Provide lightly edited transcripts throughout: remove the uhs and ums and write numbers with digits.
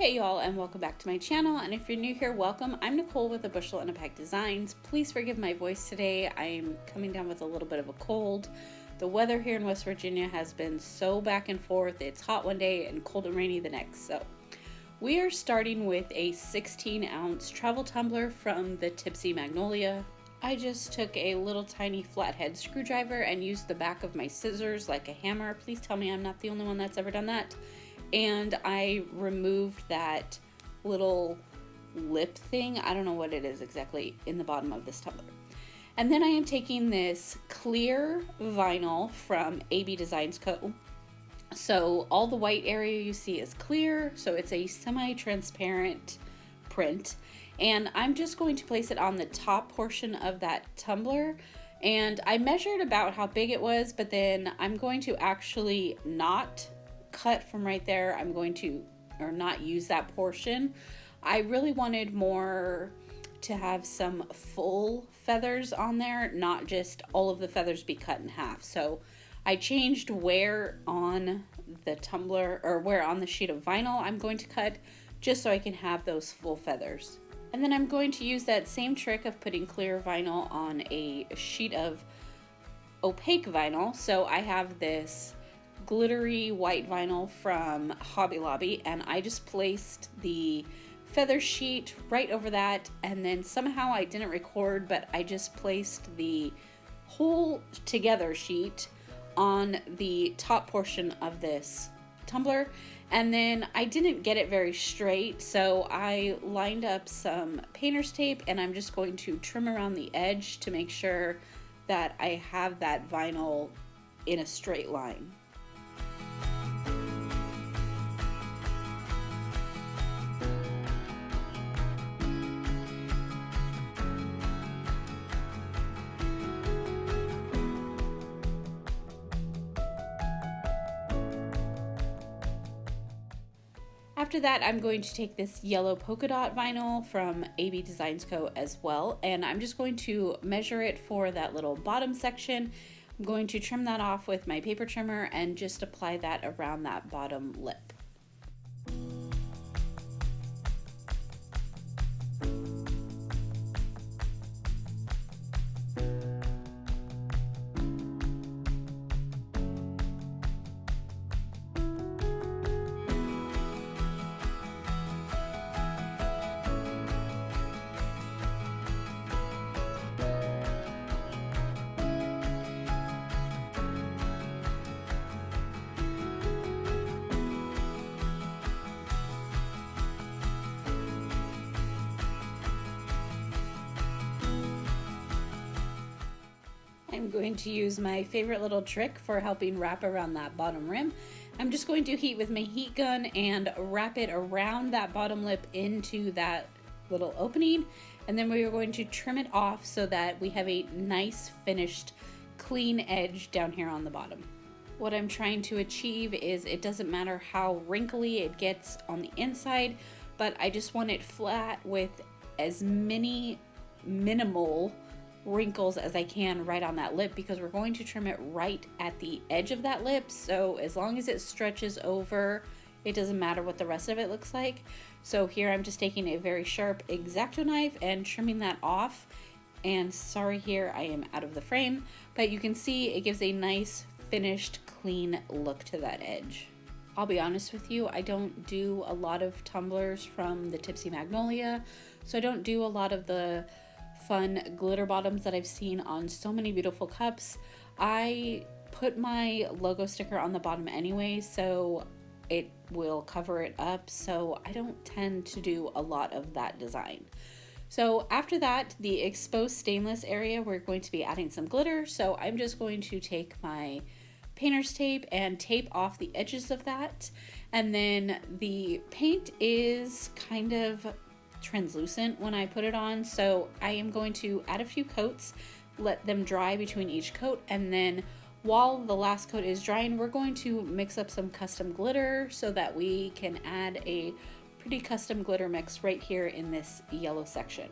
Hey y'all, and welcome back to my channel. And if you're new here, welcome. I'm Nicole with the Bushel and a Pack Designs. Please forgive my voice today. I'm coming down with a little bit of a cold. The weather here in West Virginia has been so back and forth. It's hot one day and cold and rainy the next. So we are starting with a 16-ounce travel tumbler from the Tipsy Magnolia. I just took a little tiny flathead screwdriver and used the back of my scissors like a hammer. Please tell me I'm not the only one that's ever done that. And I removed that little lip thing, I don't know what it is exactly, in the bottom of this tumbler. And then I am taking this clear vinyl from AB Designs Co. So all the white area you see is clear, so it's a semi-transparent print. And I'm just going to place it on the top portion of that tumbler. And I measured about how big it was, but then I'm going to actually not cut from right there. I'm going to, or not use that portion. I really wanted more to have some full feathers on there, not just all of the feathers be cut in half. So I changed where on the tumbler, or where on the sheet of vinyl I'm going to cut, just so I can have those full feathers. And then I'm going to use that same trick of putting clear vinyl on a sheet of opaque vinyl. So I have this glittery white vinyl from Hobby Lobby, and I just placed the feather sheet right over that, and then somehow I didn't record, but I just placed the whole together sheet on the top portion of this tumbler. And then I didn't get it very straight, so I lined up some painter's tape, and I'm just going to trim around the edge to make sure that I have that vinyl in a straight line. After that, I'm going to take this yellow polka dot vinyl from AB Designs Co. as well, and I'm just going to measure it for that little bottom section. I'm going to trim that off with my paper trimmer and just apply that around that bottom lip. I'm going to use my favorite little trick for helping wrap around that bottom rim. I'm just going to heat with my heat gun and wrap it around that bottom lip into that little opening, and then we are going to trim it off so that we have a nice finished clean edge down here on the bottom. What I'm trying to achieve is it doesn't matter how wrinkly it gets on the inside, but I just want it flat with as many minimal wrinkles as I can right on that lip, because we're going to trim it right at the edge of that lip. So as long as it stretches over, it doesn't matter what the rest of it looks like. So here I'm just taking a very sharp X-Acto knife and trimming that off. And sorry, here I am out of the frame, but you can see it gives a nice finished clean look to that edge. I'll be honest with you, I don't do a lot of tumblers from the Tipsy Magnolia, so I don't do a lot of the fun glitter bottoms that I've seen on so many beautiful cups. I put my logo sticker on the bottom anyway, so it will cover it up, so I don't tend to do a lot of that design. So after that, the exposed stainless area, we're going to be adding some glitter, so I'm just going to take my painter's tape and tape off the edges of that. And then the paint is kind of translucent when I put it on, so I am going to add a few coats, let them dry between each coat, and then while the last coat is drying, we're going to mix up some custom glitter so that we can add a pretty custom glitter mix right here in this yellow section.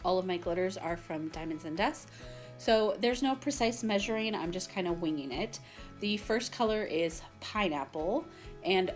All of my glitters are from Diamonds and Dust, So there's no precise measuring, I'm just kind of winging it. The first color is Pineapple, And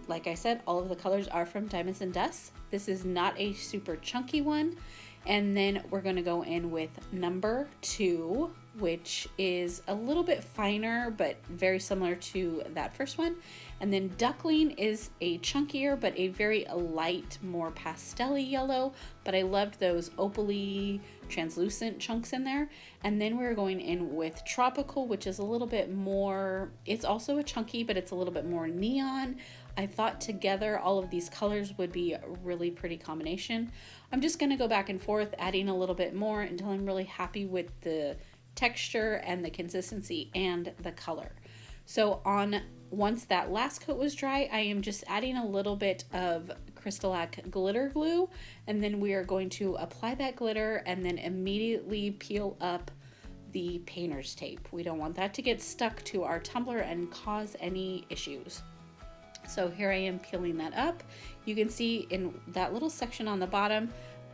like I said, all of the colors are from Diamonds and Dust. This is not a super chunky one. And then we're going to go in with number 2, which is a little bit finer, but very similar to that first one. And then Duckling is a chunkier, but a very light, more pastel-y yellow. But I loved those opaly, translucent chunks in there. And then we're going in with Tropical, which is a little bit more, it's also a chunky, but it's a little bit more neon. I thought together all of these colors would be a really pretty combination. I'm just going to go back and forth, adding a little bit more until I'm really happy with the texture and the consistency and the color. So once that last coat was dry, I am just adding a little bit of Crystalac glitter glue, and then we are going to apply that glitter and then immediately peel up the painter's tape. We don't want that to get stuck to our tumbler and cause any issues. So here I am peeling that up. You can see in that little section on the bottom,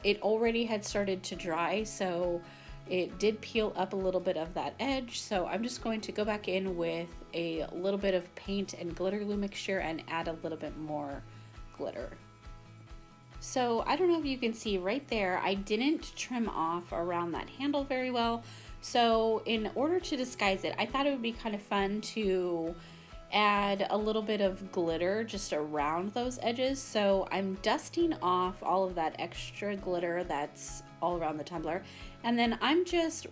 it already had started to dry, so it did peel up a little bit of that edge. So I'm just going to go back in with a little bit of paint and glitter glue mixture and add a little bit more glitter. So I don't know if you can see right there, I didn't trim off around that handle very well. So in order to disguise it, I thought it would be kind of fun to add a little bit of glitter just around those edges. So I'm dusting off all of that extra glitter that's all around the tumbler, and then I'm just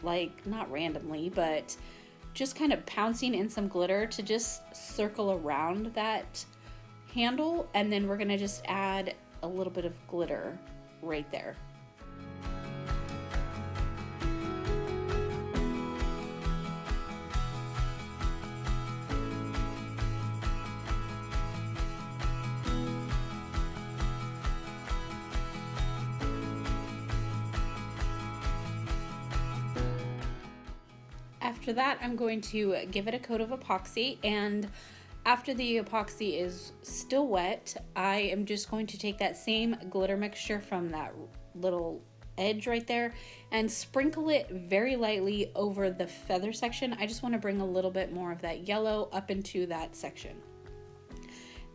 like, not randomly, but just kind of pouncing in some glitter to just circle around that handle, and then we're gonna just add a little bit of glitter right there. After that, I'm going to give it a coat of epoxy, and after the epoxy is still wet, I am just going to take that same glitter mixture from that little edge right there and sprinkle it very lightly over the feather section. I just want to bring a little bit more of that yellow up into that section.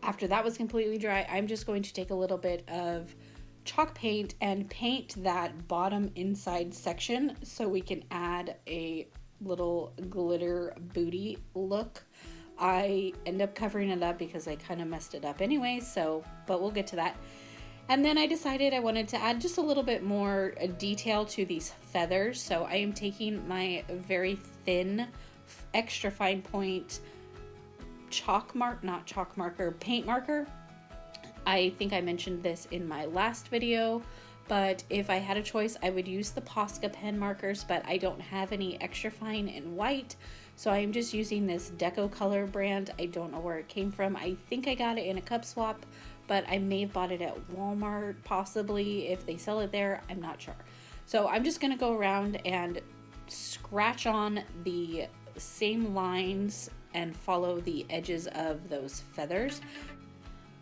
After that was completely dry, I'm just going to take a little bit of chalk paint and paint that bottom inside section so we can add a little glitter booty look. I end up covering it up because I kind of messed it up anyway, but we'll get to that. And then I decided I wanted to add just a little bit more detail to these feathers. So I am taking my very thin, extra fine point paint marker. I think I mentioned this in my last video, but if I had a choice, I would use the Posca pen markers, but I don't have any extra fine in white. So I'm just using this Deco Color brand. I don't know where it came from. I think I got it in a cup swap, but I may have bought it at Walmart, possibly. If they sell it there, I'm not sure. So I'm just gonna go around and scratch on the same lines and follow the edges of those feathers.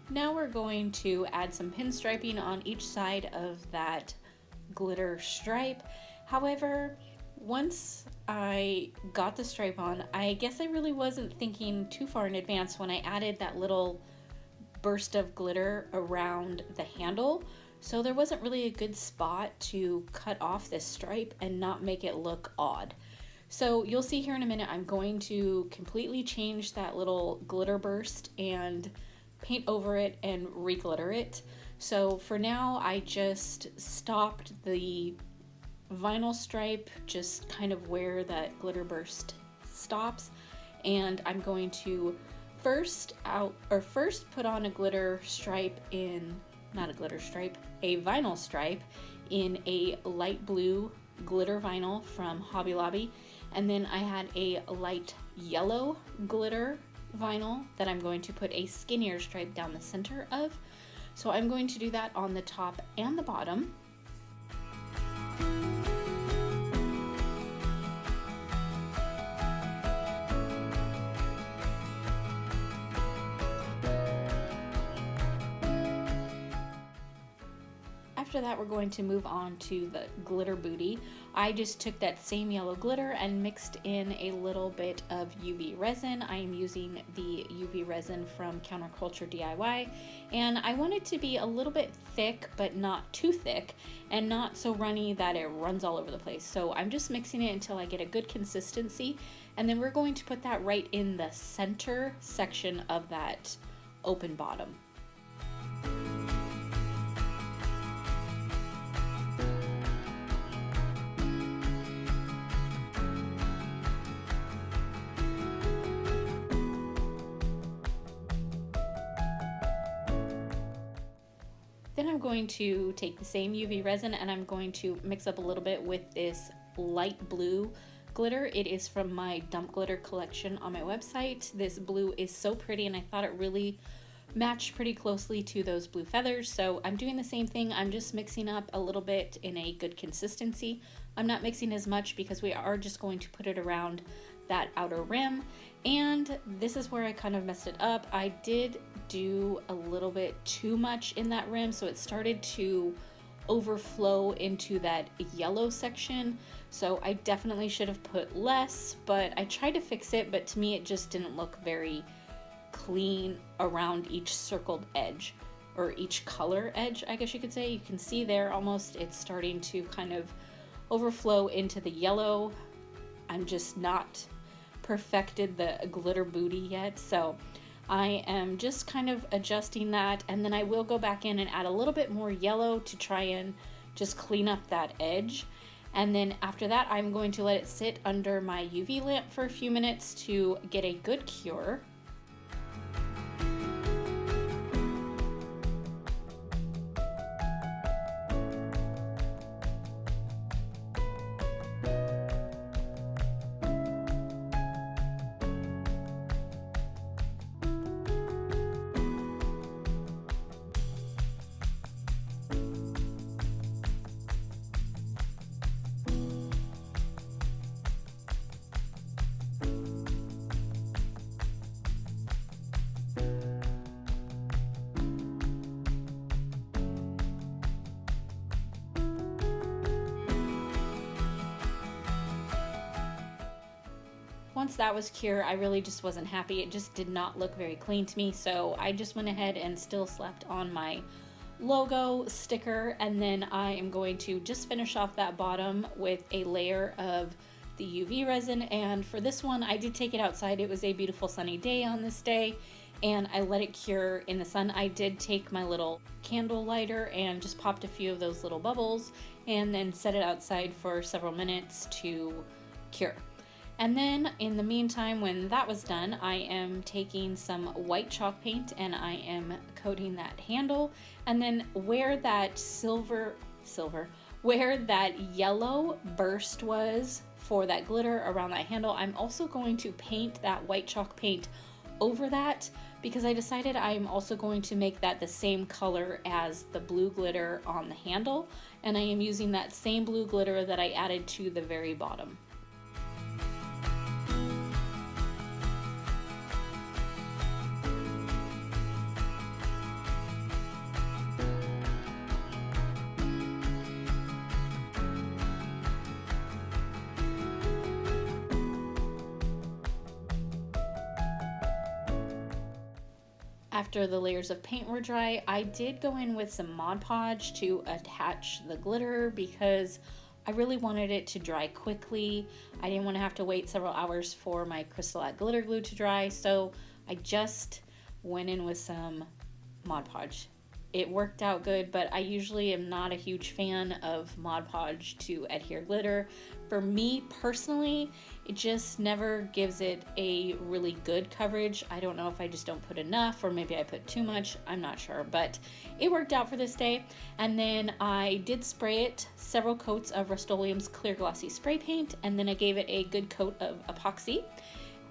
Now we're going to add some pinstriping on each side of that glitter stripe. However, once I got the stripe on, I guess I really wasn't thinking too far in advance when I added that little burst of glitter around the handle. So there wasn't really a good spot to cut off this stripe and not make it look odd. So you'll see here in a minute, I'm going to completely change that little glitter burst and paint over it and re-glitter it. So for now, I just stopped the vinyl stripe just kind of where that glitter burst stops, and I'm going to first put on a glitter stripe in, not a glitter stripe, a vinyl stripe in a light blue glitter vinyl from Hobby Lobby, and then I had a light yellow glitter vinyl that I'm going to put a skinnier stripe down the center of. So I'm going to do that on the top and the bottom. after that, we're going to move on to the glitter booty. I just took that same yellow glitter and mixed in a little bit of UV resin. I am using the UV resin from Counterculture DIY, and I want it to be a little bit thick, but not too thick, and not so runny that it runs all over the place. So I'm just mixing it until I get a good consistency, and then we're going to put that right in the center section of that open bottom. Then I'm going to take the same UV resin and I'm going to mix up a little bit with this light blue glitter. It is from my dump glitter collection on my website. This blue is so pretty and I thought it really matched pretty closely to those blue feathers. So I'm doing the same thing. I'm just mixing up a little bit in a good consistency. I'm not mixing as much because we are just going to put it around that outer rim. And this is where I kind of messed it up. I did do a little bit too much in that rim, so it started to overflow into that yellow section. So I definitely should have put less, but I tried to fix it, but to me it just didn't look very clean around each circled edge, or each color edge, I guess you could say. You can see there almost it's starting to kind of overflow into the yellow. I'm just not perfected the glitter booty yet, so I am just kind of adjusting that, and then I will go back in and add a little bit more yellow to try and just clean up that edge. And then after that, I'm going to let it sit under my UV lamp for a few minutes to get a good cure. Once that was cured, I really just wasn't happy. It just did not look very clean to me, so I just went ahead and still slapped on my logo sticker, and then I am going to just finish off that bottom with a layer of the UV resin. And for this one, I did take it outside. It was a beautiful sunny day on this day, and I let it cure in the sun. I did take my little candle lighter and just popped a few of those little bubbles and then set it outside for several minutes to cure. And then in the meantime, when that was done, I am taking some white chalk paint and I am coating that handle. And then where that where that yellow burst was for that glitter around that handle, I'm also going to paint that white chalk paint over that, because I decided I'm also going to make that the same color as the blue glitter on the handle. And I am using that same blue glitter that I added to the very bottom. After the layers of paint were dry, I did go in with some Mod Podge to attach the glitter because I really wanted it to dry quickly. I didn't want to have to wait several hours for my Crystal glitter glue to dry, so I just went in with some Mod Podge. It worked out good, but I usually am not a huge fan of Mod Podge to adhere glitter. For me personally, it just never gives it a really good coverage. I don't know if I just don't put enough or maybe I put too much, I'm not sure, but it worked out for this day. And then I did spray it several coats of Rust-Oleum's clear glossy spray paint, and then I gave it a good coat of epoxy.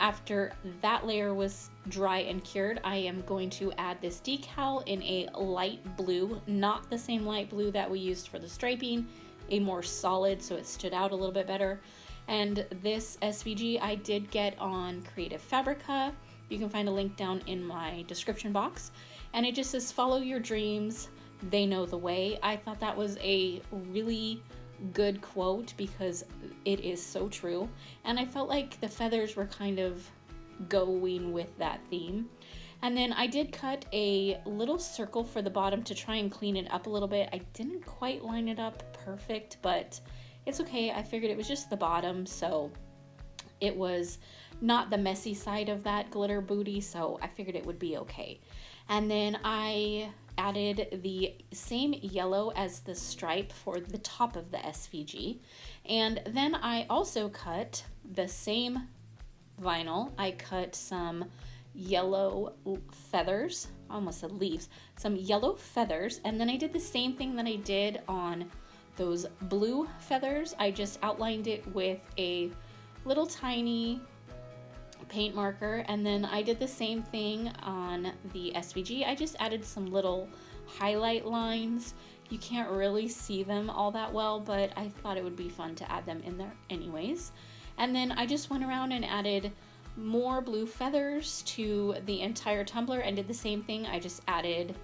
After that layer was dry and cured, I am going to add this decal in a light blue, not the same light blue that we used for the striping, a more solid so it stood out a little bit better. And this SVG I did get on Creative Fabrica. You can find a link down in my description box. And it just says, follow your dreams, they know the way. I thought that was a really good quote because it is so true. And I felt like the feathers were kind of going with that theme. And then I did cut a little circle for the bottom to try and clean it up a little bit. I didn't quite line it up perfect, but it's okay. I figured it was just the bottom, so it was not the messy side of that glitter booty, so I figured it would be okay. And then I added the same yellow as the stripe for the top of the SVG. And then I also cut the same vinyl. I cut some yellow feathers, I almost said leaves, some yellow feathers, and then I did the same thing that I did on those blue feathers. I just outlined it with a little tiny paint marker, and then I did the same thing on the SVG. I just added some little highlight lines. You can't really see them all that well, but I thought it would be fun to add them in there anyways. And then I just went around and added more blue feathers to the entire tumbler and did the same thing. I just added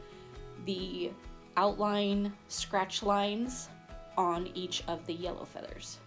the outline scratch lines on each of the yellow feathers.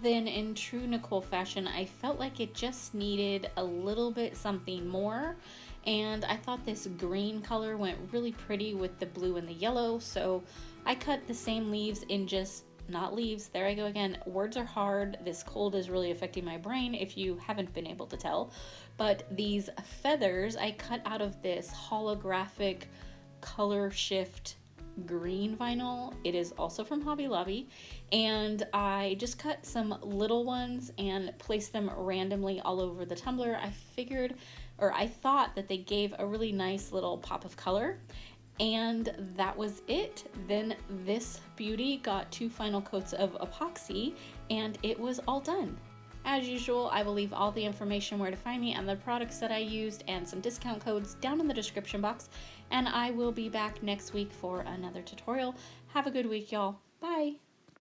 Then in true Nicole fashion, I felt like it just needed a little bit something more, and I thought this green color went really pretty with the blue and the yellow, so I cut the same leaves in just, not leaves, there I go again, words are hard, this cold is really affecting my brain if you haven't been able to tell, but these feathers I cut out of this holographic color shift green vinyl. It is also from Hobby Lobby, and I just cut some little ones and placed them randomly all over the tumbler. I figured, or I thought that they gave a really nice little pop of color, and that was it. Then this beauty got 2 final coats of epoxy and it was all done. As usual, I will leave all the information where to find me and the products that I used and some discount codes down in the description box, and I will be back next week for another tutorial. Have a good week, y'all. Bye!